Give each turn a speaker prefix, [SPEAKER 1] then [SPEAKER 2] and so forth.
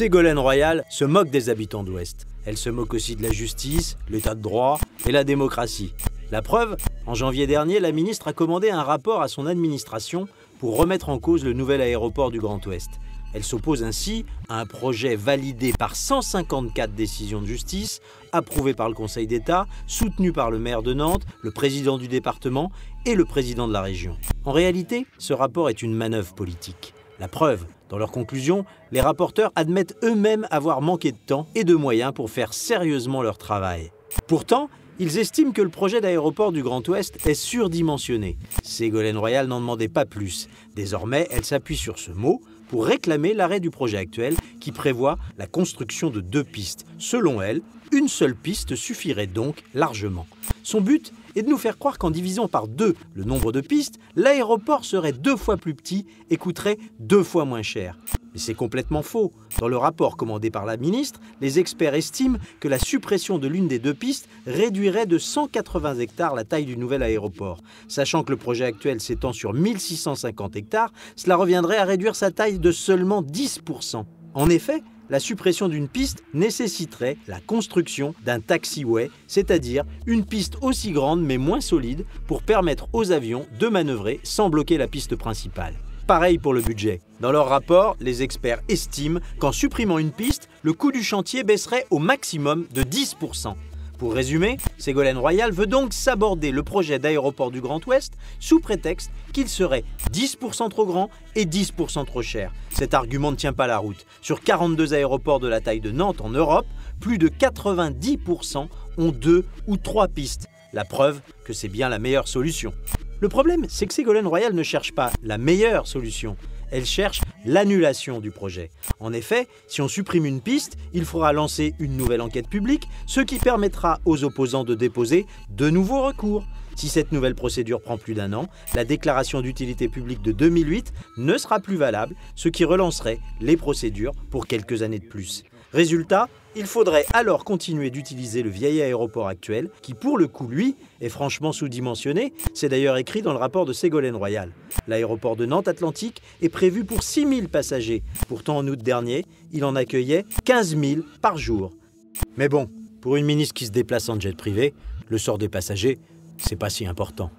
[SPEAKER 1] Ségolène Royal se moque des habitants d'Ouest. Elle se moque aussi de la justice, l'état de droit et la démocratie. La preuve, en janvier dernier, la ministre a commandé un rapport à son administration pour remettre en cause le nouvel aéroport du Grand Ouest. Elle s'oppose ainsi à un projet validé par 154 décisions de justice, approuvé par le Conseil d'État, soutenu par le maire de Nantes, le président du département et le président de la région. En réalité, ce rapport est une manœuvre politique. La preuve, dans leurs conclusions, les rapporteurs admettent eux-mêmes avoir manqué de temps et de moyens pour faire sérieusement leur travail. Pourtant, ils estiment que le projet d'aéroport du Grand Ouest est surdimensionné. Ségolène Royal n'en demandait pas plus. Désormais, elle s'appuie sur ce mot pour réclamer l'arrêt du projet actuel qui prévoit la construction de 2 pistes. Selon elle, une seule piste suffirait donc largement. Son but est de nous faire croire qu'en divisant par 2 le nombre de pistes, l'aéroport serait 2 fois plus petit et coûterait 2 fois moins cher. Mais c'est complètement faux. Dans le rapport commandé par la ministre, les experts estiment que la suppression de l'une des 2 pistes réduirait de 180 hectares la taille du nouvel aéroport. Sachant que le projet actuel s'étend sur 1650 hectares, cela reviendrait à réduire sa taille de seulement 10%. En effet, la suppression d'une piste nécessiterait la construction d'un taxiway, c'est-à-dire une piste aussi grande mais moins solide pour permettre aux avions de manœuvrer sans bloquer la piste principale. Pareil pour le budget. Dans leur rapport, les experts estiment qu'en supprimant une piste, le coût du chantier baisserait au maximum de 10%. Pour résumer, Ségolène Royal veut donc s'aborder le projet d'aéroport du Grand Ouest sous prétexte qu'il serait 10% trop grand et 10% trop cher. Cet argument ne tient pas la route. Sur 42 aéroports de la taille de Nantes en Europe, plus de 90% ont 2 ou 3 pistes. La preuve que c'est bien la meilleure solution. Le problème, c'est que Ségolène Royal ne cherche pas la meilleure solution. Elle cherche l'annulation du projet. En effet, si on supprime une piste, il faudra lancer une nouvelle enquête publique, ce qui permettra aux opposants de déposer de nouveaux recours. Si cette nouvelle procédure prend plus d'1 an, la déclaration d'utilité publique de 2008 ne sera plus valable, ce qui relancerait les procédures pour quelques années de plus. Résultat, il faudrait alors continuer d'utiliser le vieil aéroport actuel, qui pour le coup, lui, est franchement sous-dimensionné. C'est d'ailleurs écrit dans le rapport de Ségolène Royal. L'aéroport de Nantes Atlantique est prévu pour 6 000 passagers. Pourtant, en août dernier, il en accueillait 15 000 par jour. Mais bon, pour une ministre qui se déplace en jet privé, le sort des passagers, c'est pas si important.